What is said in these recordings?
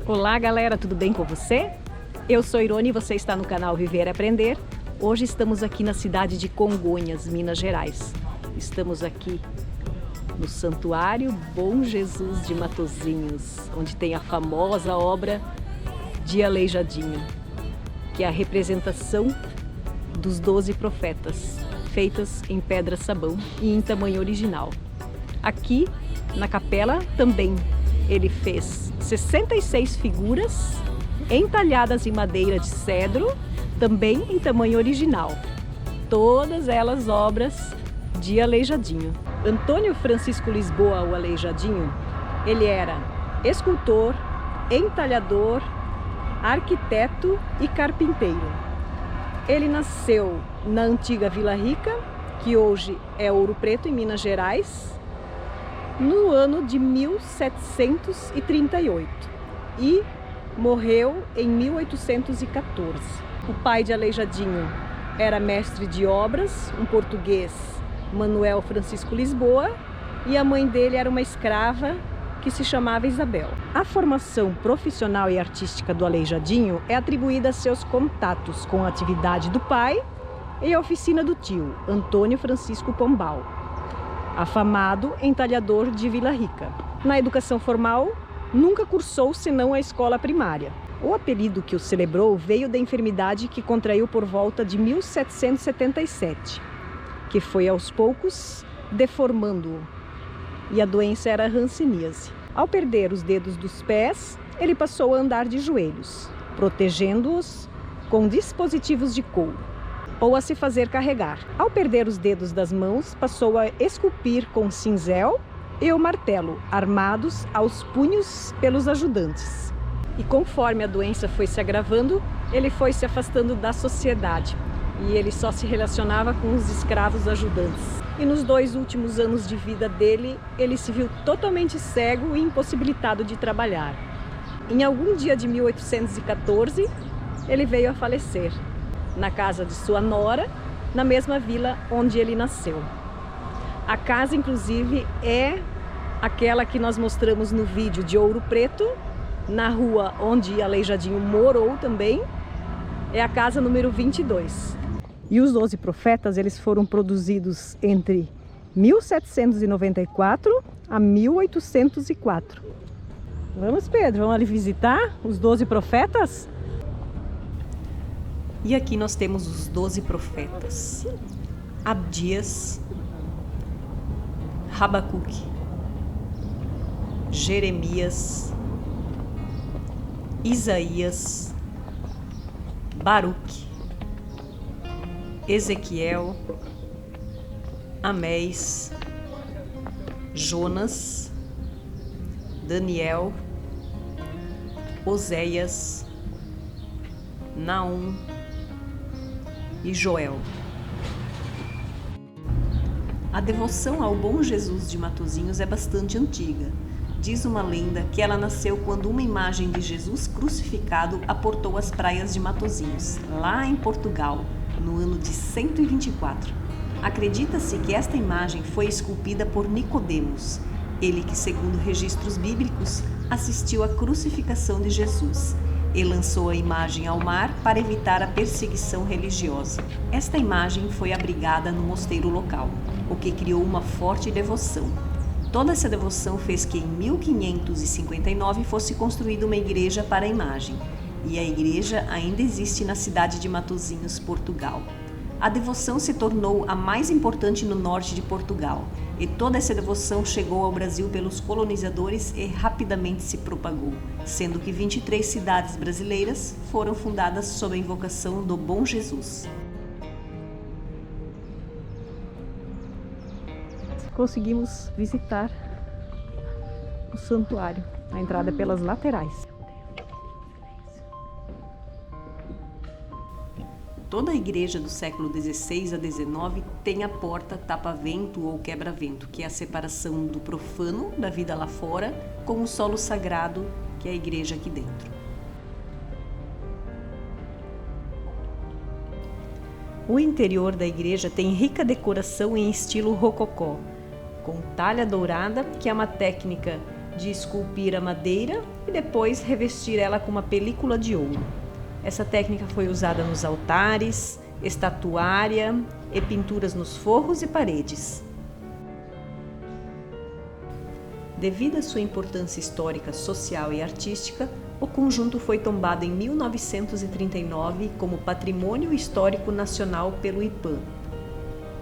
Olá galera, tudo bem com você? Eu sou Irone e você está no canal Viver e Aprender. Hoje estamos aqui na cidade de Congonhas, Minas Gerais. Estamos aqui no Santuário Bom Jesus de Matozinhos, onde tem a famosa obra de Aleijadinho, que é a representação dos 12 profetas, feitas em pedra-sabão e em tamanho original. Aqui na capela também ele fez 66 figuras entalhadas em madeira de cedro, também em tamanho original. Todas elas obras de Aleijadinho. Antônio Francisco Lisboa, o Aleijadinho, ele era escultor, entalhador, arquiteto e carpinteiro. Ele nasceu na antiga Vila Rica, que hoje é Ouro Preto, em Minas Gerais, no ano de 1738 e morreu em 1814. O pai de Aleijadinho era mestre de obras, um português, Manuel Francisco Lisboa, e a mãe dele era uma escrava que se chamava Isabel. A formação profissional e artística do Aleijadinho é atribuída a seus contatos com a atividade do pai e a oficina do tio, Antônio Francisco Pombal, afamado entalhador de Vila Rica. Na educação formal, nunca cursou senão a escola primária. O apelido que o celebrou veio da enfermidade que contraiu por volta de 1777, que foi aos poucos deformando-o, e a doença era a hanseníase. Ao perder os dedos dos pés, ele passou a andar de joelhos, protegendo-os com dispositivos de couro, ou a se fazer carregar. Ao perder os dedos das mãos, passou a esculpir com cinzel e o martelo, armados aos punhos pelos ajudantes. E conforme a doença foi se agravando, ele foi se afastando da sociedade e ele só se relacionava com os escravos ajudantes. E nos 2 últimos anos de vida dele, ele se viu totalmente cego e impossibilitado de trabalhar. Em algum dia de 1814, ele veio a falecer na casa de sua nora, na mesma vila onde ele nasceu. A casa, inclusive, é aquela que nós mostramos no vídeo de Ouro Preto, na rua onde Aleijadinho morou também, é a casa número 22. E os 12 profetas, eles foram produzidos entre 1794 a 1804. Vamos, Pedro, vamos ali visitar os 12 profetas? E aqui nós temos os 12 profetas: Abdias, Rabacuque, Jeremias, Isaías, Baruque, Ezequiel, Amós, Jonas, Daniel, Oséias, Naum e Joel. A devoção ao Bom Jesus de Matozinhos é bastante antiga. Diz uma lenda que ela nasceu quando uma imagem de Jesus crucificado aportou às praias de Matozinhos, lá em Portugal, no ano de 124. Acredita-se que esta imagem foi esculpida por Nicodemos, ele que, segundo registros bíblicos, assistiu à crucificação de Jesus e lançou a imagem ao mar para evitar a perseguição religiosa. Esta imagem foi abrigada no mosteiro local, o que criou uma forte devoção. Toda essa devoção fez que em 1559 fosse construída uma igreja para a imagem, e a igreja ainda existe na cidade de Matozinhos, Portugal. A devoção se tornou a mais importante no norte de Portugal, e toda essa devoção chegou ao Brasil pelos colonizadores e rapidamente se propagou, sendo que 23 cidades brasileiras foram fundadas sob a invocação do Bom Jesus. Conseguimos visitar o santuário, a entrada pelas laterais. Toda a igreja do século XVI a XIX tem a porta tapa-vento ou quebra-vento, que é a separação do profano, da vida lá fora, com o solo sagrado, que é a igreja aqui dentro. O interior da igreja tem rica decoração em estilo rococó, com talha dourada, que é uma técnica de esculpir a madeira e depois revestir ela com uma película de ouro. Essa técnica foi usada nos altares, estatuária e pinturas nos forros e paredes. Devido à sua importância histórica, social e artística, o conjunto foi tombado em 1939 como Patrimônio Histórico Nacional pelo IPAM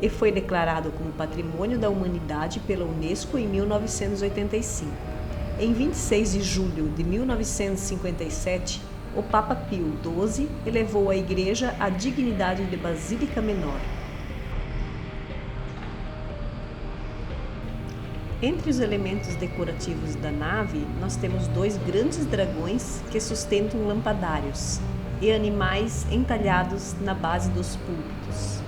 e foi declarado como Patrimônio da Humanidade pela Unesco em 1985. Em 26 de julho de 1957, o Papa Pio XII elevou a igreja à dignidade de basílica menor. Entre os elementos decorativos da nave, nós temos 2 grandes dragões que sustentam lampadários e animais entalhados na base dos púlpitos.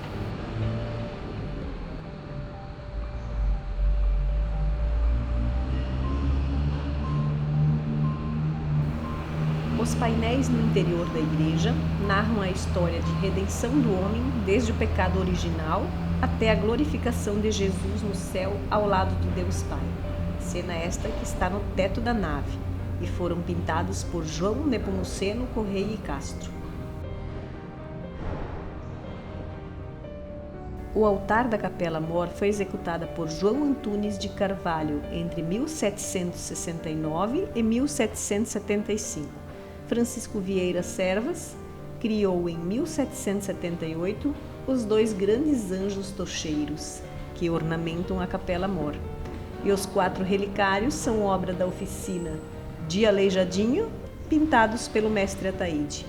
Os painéis no interior da igreja narram a história de redenção do homem desde o pecado original até a glorificação de Jesus no céu ao lado de Deus Pai. Cena esta que está no teto da nave e foram pintados por João Nepomuceno Correia e Castro. O altar da Capela Mor foi executada por João Antunes de Carvalho entre 1769 e 1775. Francisco Vieira Servas criou em 1778 os 2 grandes anjos tocheiros que ornamentam a Capela Mor. E os 4 relicários são obra da oficina de Aleijadinho, pintados pelo mestre Ataíde.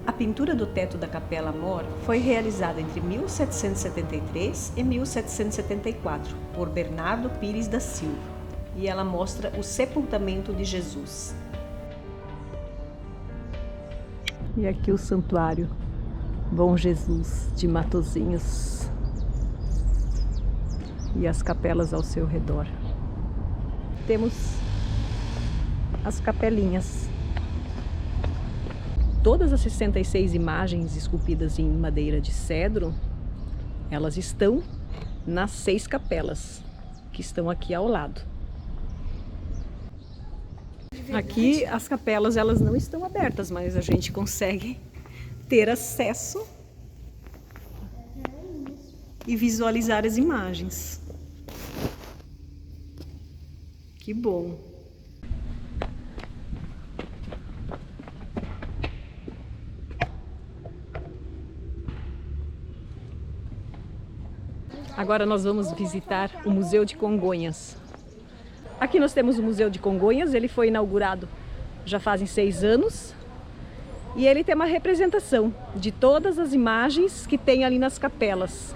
A pintura do teto da Capela Mor foi realizada entre 1773 e 1774 por Bernardo Pires da Silva e ela mostra o sepultamento de Jesus. E aqui o santuário Bom Jesus de Matozinhos e as capelas ao seu redor. Temos as capelinhas. Todas as 66 imagens esculpidas em madeira de cedro, elas estão nas 6 capelas que estão aqui ao lado. Aqui as capelas elas não estão abertas, mas a gente consegue ter acesso e visualizar as imagens. Que bom! Agora nós vamos visitar o Museu de Congonhas. Aqui nós temos o Museu de Congonhas, ele foi inaugurado já fazem 6 anos e ele tem uma representação de todas as imagens que tem ali nas capelas.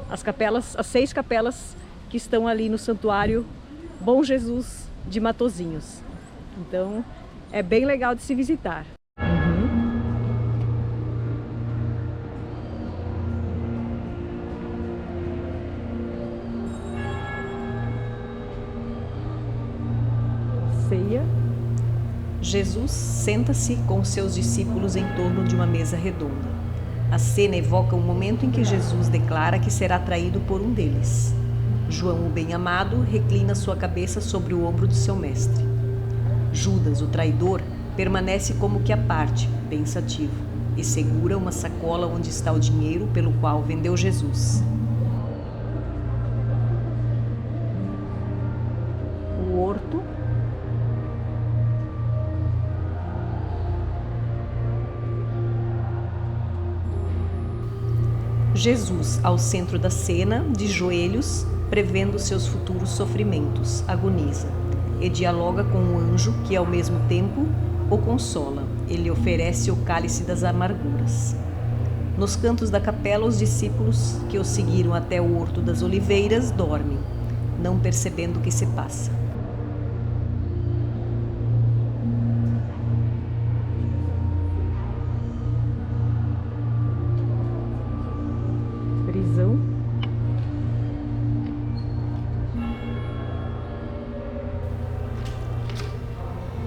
As 6 capelas que estão ali no Santuário Bom Jesus de Matozinhos. Então é bem legal de se visitar. Ceia. Jesus senta-se com seus discípulos em torno de uma mesa redonda. A cena evoca o momento em que Jesus declara que será traído por um deles. João, o bem-amado, reclina sua cabeça sobre o ombro de seu mestre. Judas, o traidor, permanece como que à parte, pensativo, e segura uma sacola onde está o dinheiro pelo qual vendeu Jesus. O horto. Jesus, ao centro da cena, de joelhos, prevendo seus futuros sofrimentos, agoniza e dialoga com um anjo que, ao mesmo tempo, o consola. Ele oferece o cálice das amarguras. Nos cantos da capela, os discípulos que o seguiram até o Horto das Oliveiras dormem, não percebendo o que se passa. Prisão.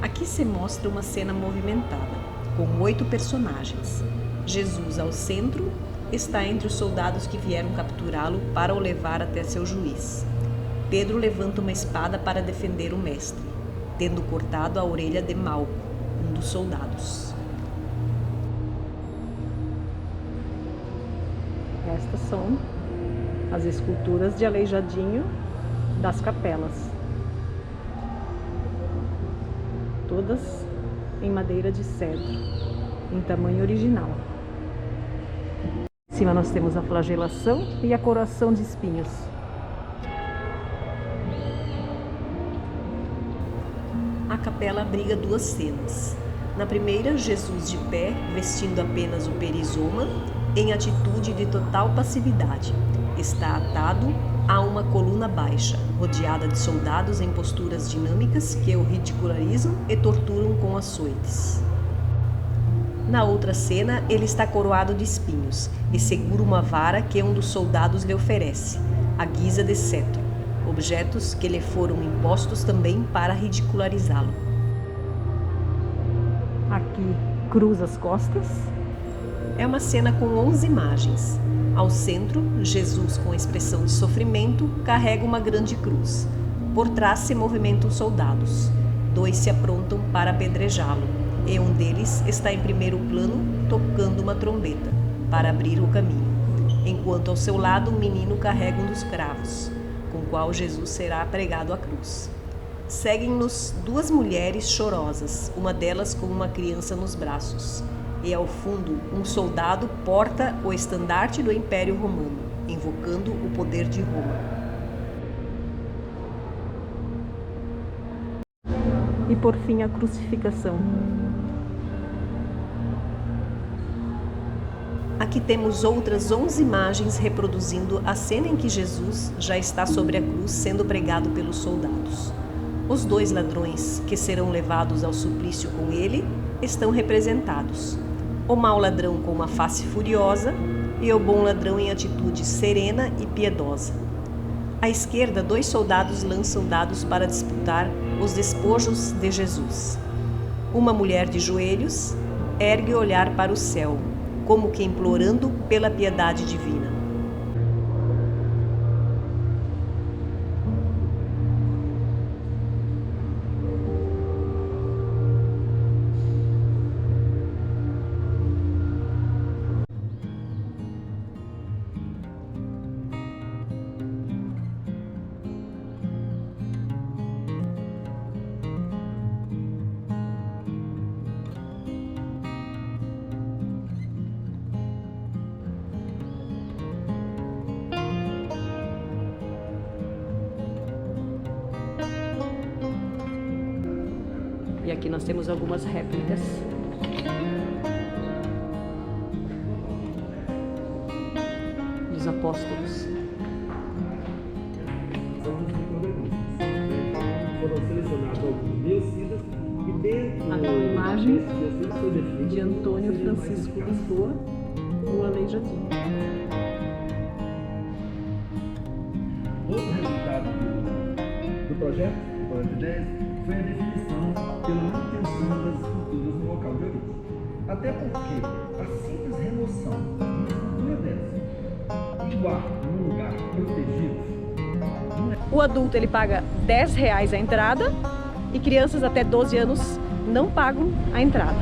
Aqui se mostra uma cena movimentada, com 8 personagens. Jesus, ao centro, está entre os soldados que vieram capturá-lo para o levar até seu juiz. Pedro levanta uma espada para defender o mestre, tendo cortado a orelha de Malco, um dos soldados. Estas são as esculturas de Aleijadinho das capelas, todas em madeira de cedro, em tamanho original. Em cima nós temos a flagelação e a coroação de espinhos. A capela abriga duas cenas. Na primeira, Jesus de pé, vestindo apenas o perizoma, em atitude de total passividade. Está atado a uma coluna baixa, rodeada de soldados em posturas dinâmicas que o ridicularizam e torturam com açoites. Na outra cena, ele está coroado de espinhos e segura uma vara que um dos soldados lhe oferece, à guisa de cetro, objetos que lhe foram impostos também para ridicularizá-lo. Aqui, cruz às costas. É uma cena com 11 imagens. Ao centro, Jesus, com expressão de sofrimento, carrega uma grande cruz. Por trás se movimentam soldados. 2 se aprontam para apedrejá-lo, e um deles está em primeiro plano, tocando uma trombeta, para abrir o caminho, enquanto ao seu lado um menino carrega um dos cravos, com o qual Jesus será pregado à cruz. Seguem-nos 2 mulheres chorosas, uma delas com uma criança nos braços. E ao fundo, um soldado porta o estandarte do Império Romano, invocando o poder de Roma. E por fim, a crucificação. Aqui temos outras 11 imagens reproduzindo a cena em que Jesus já está sobre a cruz sendo pregado pelos soldados. Os 2 ladrões, que serão levados ao suplício com ele, estão representados. O mau ladrão com uma face furiosa e o bom ladrão em atitude serena e piedosa. À esquerda, 2 soldados lançam dados para disputar os despojos de Jesus. Uma mulher de joelhos ergue o olhar para o céu, como que implorando pela piedade divina. E aqui nós temos algumas réplicas. Dos apóstolos. Foram selecionados alguns biocidas e dentro Aqui uma imagem de Antônio Francisco Lisboa, no Aleijadinho. Outro resultado do projeto, do Projeto 10, foi a definição pela manutenção das esculturas no local de origem. Até porque a simples remoção de uma escultura dessa, igual num lugar protegido, O adulto ele paga R$10 a entrada e crianças até 12 anos não pagam a entrada.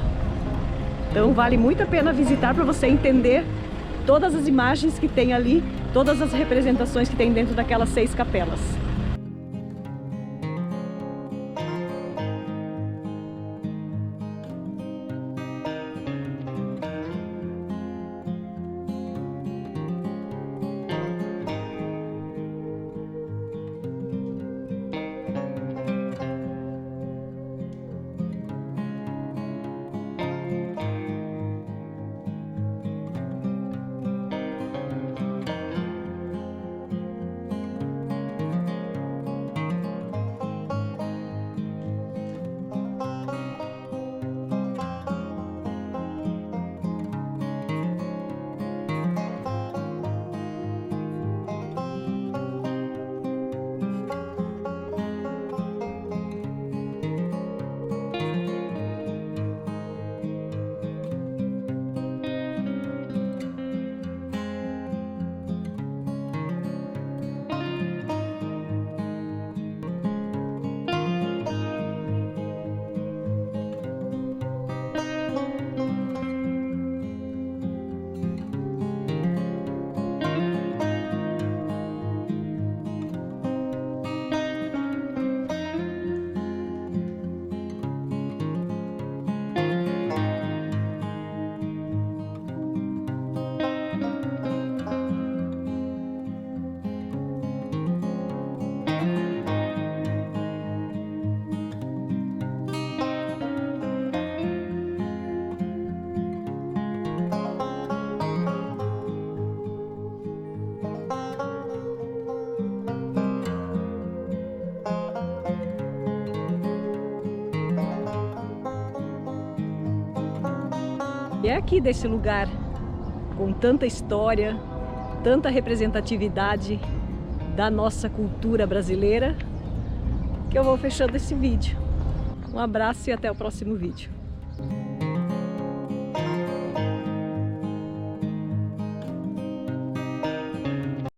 Então vale muito a pena visitar para você entender todas as imagens que tem ali, todas as representações que tem dentro daquelas 6 capelas. E é aqui desse lugar, com tanta história, tanta representatividade da nossa cultura brasileira, que eu vou fechando esse vídeo. Um abraço e até o próximo vídeo.